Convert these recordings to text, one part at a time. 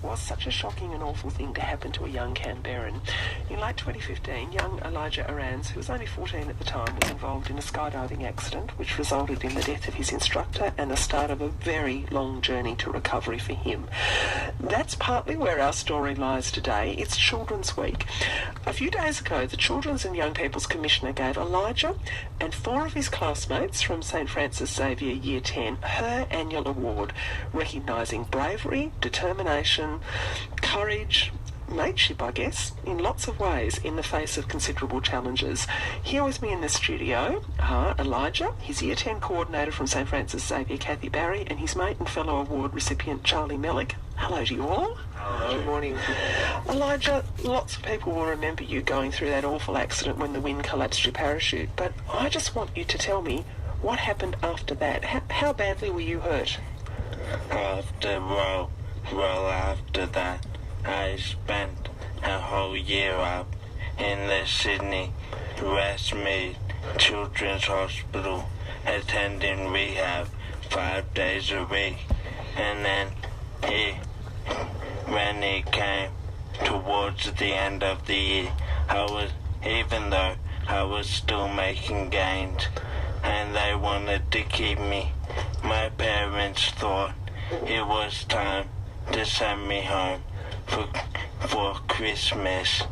was such a shocking and awful thing to happen to a young Canberran. In late 2015, young Elijah Arranz, who was only 14 at the time, was involved in a skydiving accident which resulted in the death of his instructor and the start of a very long journey to recovery for him. That's partly where our story lies today. It's Children's Week. A few days ago, the Children's and Young People's Commissioner gave Elijah and 4 of his classmates from St Francis Xavier Year 10 her annual award, recognising bravery, determination, courage, mateship, I guess, in lots of ways in the face of considerable challenges. Here with me in the studio are Elijah, his Year 10 coordinator from St Francis Xavier, Cathy Barry, and his mate and fellow award recipient, Charlie Mellick. Hello to you all. Hello. Good morning. Elijah, lots of people will remember you going through that awful accident when the wind collapsed your parachute, but I just want you to tell me what happened after that. How badly were you hurt? After that, I spent a whole year up in the Sydney Westmead Children's Hospital attending rehab 5 days a week. And then when it came towards the end of the year, even though I was still making gains and they wanted to keep me, my parents thought it was time to send me home for Christmas.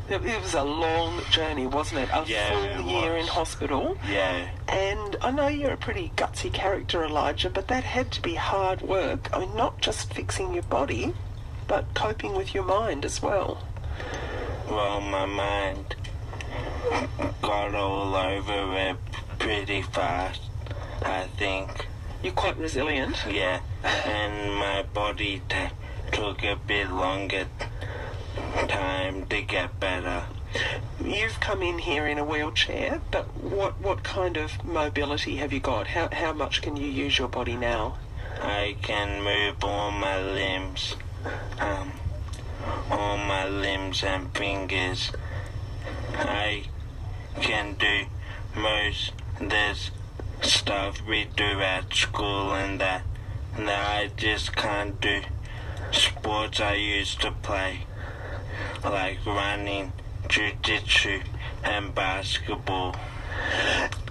It was a long journey, wasn't it? A full year in hospital. Yeah. And I know you're a pretty gutsy character, Elijah, but that had to be hard work. I mean, not just fixing your body, but coping with your mind as well. Well, my mind got all over it pretty fast, I think. You're quite resilient. Yeah, and my body took a bit longer time to get better. You've come in here in a wheelchair, but what kind of mobility have you got? How much can you use your body now? I can move all my limbs and fingers. I can do most this stuff we do at school and that I just can't do sports I used to play, like running, jiu-jitsu and basketball.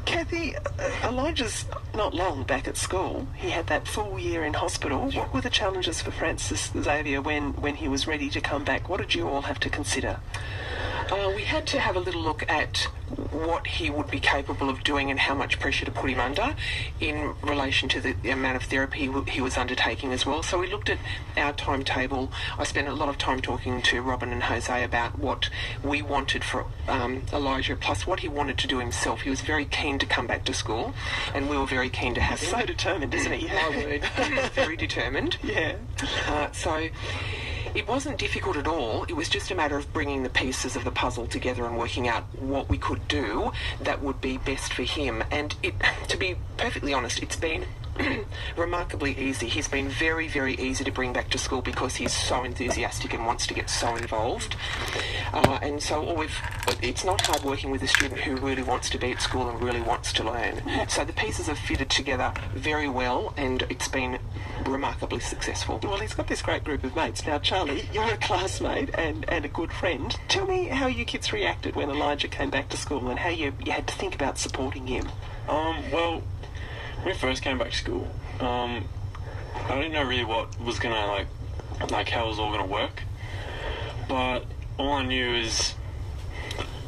Cathy, Elijah's not long back at school. He had that full year in hospital. What were the challenges for Francis Xavier when he was ready to come back? What did you all have to consider? We had to have a little look at what he would be capable of doing and how much pressure to put him under in relation to the amount of therapy he was undertaking as well. So we looked at our timetable. I spent a lot of time talking to Robin and Jose about what we wanted for Elijah, plus what he wanted to do himself. He was very keen to come back to school, and we were very keen to have him. So determined, isn't he? My word. Very determined. Yeah. So it wasn't difficult at all. It was just a matter of bringing the pieces of the puzzle together and working out what we could do that would be best for him. And to be perfectly honest, it's been remarkably easy. He's been very, very easy to bring back to school because he's so enthusiastic and wants to get so involved. And so it's not hard working with a student who really wants to be at school and really wants to learn. So the pieces have fitted together very well, and it's been remarkably successful. Well, he's got this great group of mates. Now, Charlie, you're a classmate and a good friend. Tell me how you kids reacted when Elijah came back to school and how you had to think about supporting him. Well, when we first came back to school, I didn't know really what was gonna like how it was all gonna work. But all I knew is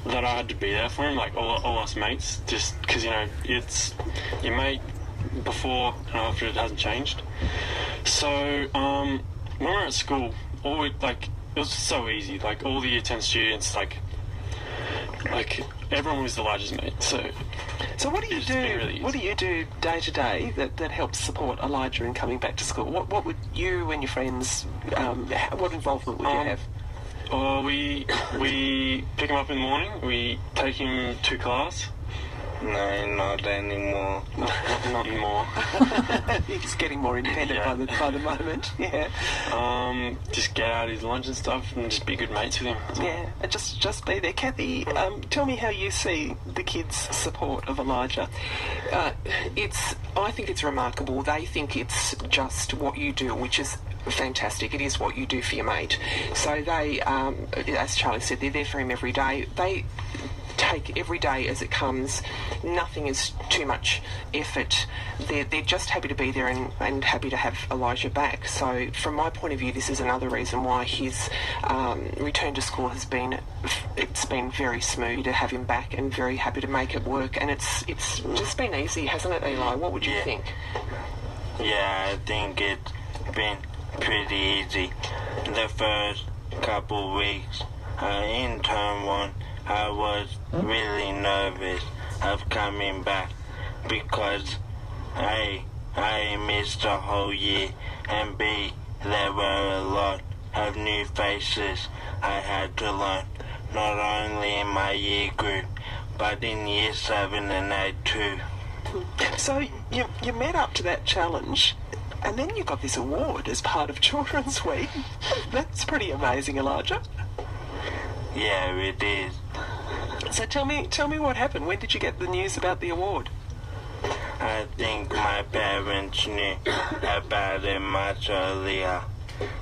that I had to be there for him, like all us mates, just because it's your mate before and after. It hasn't changed. So when we were at school, it was so easy. Like all the Year 10 students, like everyone was Elijah's mate. So what do you do? Really, what do you do day to day that helps support Elijah in coming back to school? What would you and your friends? What involvement would you have? We pick him up in the morning. We take him to class, No, not anymore. Not anymore. He's getting more independent by the moment. Yeah. Just get out his lunch and stuff and just be good mates with him. Yeah, and just be there. Kathy, tell me how you see the kids' support of Elijah. I think it's remarkable. They think it's just what you do, which is fantastic. It is what you do for your mate. So they, as Charlie said, they're there for him every day. They take every day as it comes. Nothing is too much effort. They're just happy to be there and happy to have Elijah back. So from my point of view, this is another reason why his return to school has been very smooth to have him back, and very happy to make it work. And it's just been easy, hasn't it, Eli? What would you think? Yeah, I think it's been pretty easy. The first couple weeks in term 1, I was really nervous of coming back because I missed a whole year, and B, there were a lot of new faces I had to learn, not only in my year group, but in year 7 and 8 too. So you met up to that challenge, and then you got this award as part of Children's Week. That's pretty amazing, Elijah. Yeah, it is. So tell me what happened. When did you get the news about the award? I think my parents knew about it much earlier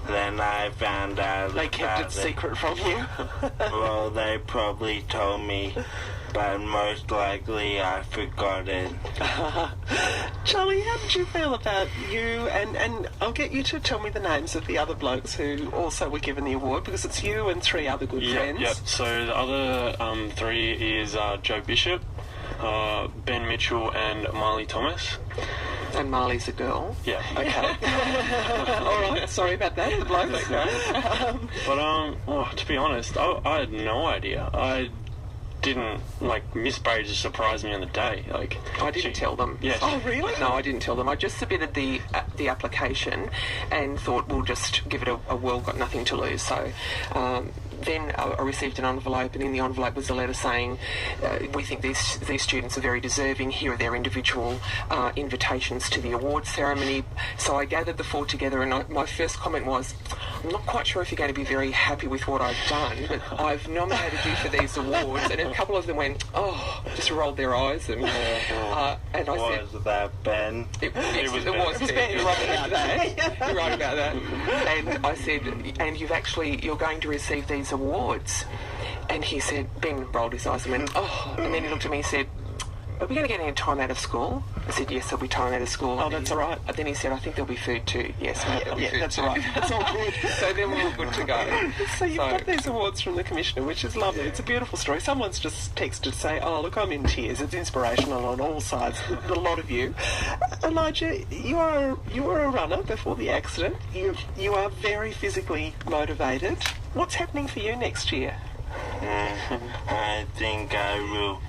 than I found out. They kept it secret from you? Well, they probably told me, but most likely I forgot it. Charlie, how did you feel about you? And I'll get you to tell me the names of the other blokes who also were given the award, because it's you and 3 other good friends. Yep. So the other 3 is Joe Bishop, Ben Mitchell, and Marley Thomas. And Marley's a girl. Yeah. Okay. All right. Sorry about that. The blokes. But to be honest, I had no idea. I didn't, Miss Barry just surprised me on the day. I didn't tell them. Yes. Oh, really? No, I didn't tell them. I just submitted the application and thought we'll just give it a whirl. Got nothing to lose. So then I received an envelope, and in the envelope was a letter saying we think these students are very deserving. Here are their individual invitations to the award ceremony. So I gathered the 4 together, and my first comment was, I'm not quite sure if you're going to be very happy with what I've done, but I've nominated you for these awards. And a couple of them went, just rolled their eyes, and I said, Was that Ben? It was Ben. You're right about that. You're right about that. And I said, and you're going to receive these awards. And he said, Ben rolled his eyes and went, and then he looked at me and said, are we going to get any time out of school? I said, yes, there'll be time out of school. Oh, that's all right. And then he said, I think there'll be food too. Yes, there'll be food that's too. all right. That's all good. So then we're all good to go. So you've got these awards from the Commissioner, which is lovely. It's a beautiful story. Someone's just texted to say, oh, look, I'm in tears. It's inspirational on all sides, a lot of you. Elijah, you were a runner before the accident. You are very physically motivated. What's happening for you next year? I think I will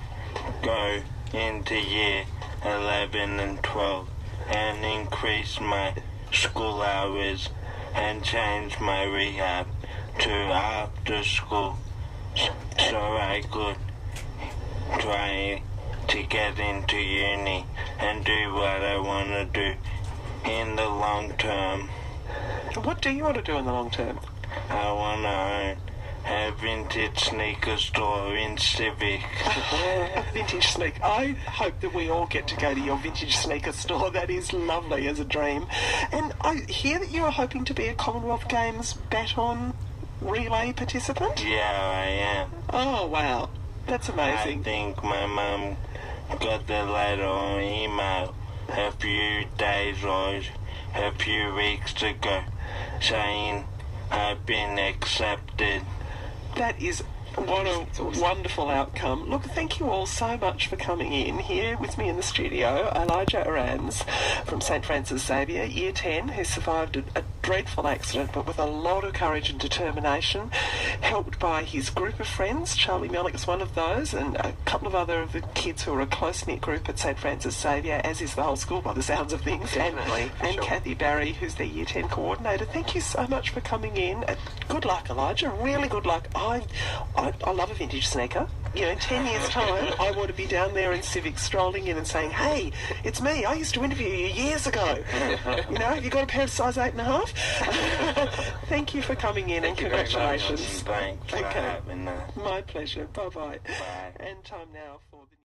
go into year 11 and 12 and increase my school hours and change my rehab to after school so I could try to get into uni and do what I want to do in the long term. What do you want to do in the long term? I want to own a vintage sneaker store in Civic. A vintage sneaker. I hope that we all get to go to your vintage sneaker store. That is lovely as a dream. And I hear that you are hoping to be a Commonwealth Games baton relay participant? Yeah, I am. Oh, wow. That's amazing. I think my mum got the letter or email a few days or a few weeks ago saying I've been accepted. That is what a wonderful outcome. Look, thank you all so much for coming in. Here with me in the studio, Elijah Arranz from St Francis Xavier, Year 10, who survived a dreadful accident but with a lot of courage and determination, helped by his group of friends. Charlie Mellick is one of those, and a couple of other of the kids who are a close-knit group at St Francis Xavier, as is the whole school by the sounds of things. Definitely. And Cathy Barry, who's their Year 10 coordinator. Thank you so much for coming in. Good luck, Elijah. Really good luck. I love a vintage sneaker. in 10 years' time, I want to be down there in Civic strolling in and saying, hey, it's me, I used to interview you years ago. Have you got a pair of size 8.5? Thank you for coming in, and congratulations. Thanks for having us. My pleasure. Bye-bye. Bye. And time now for the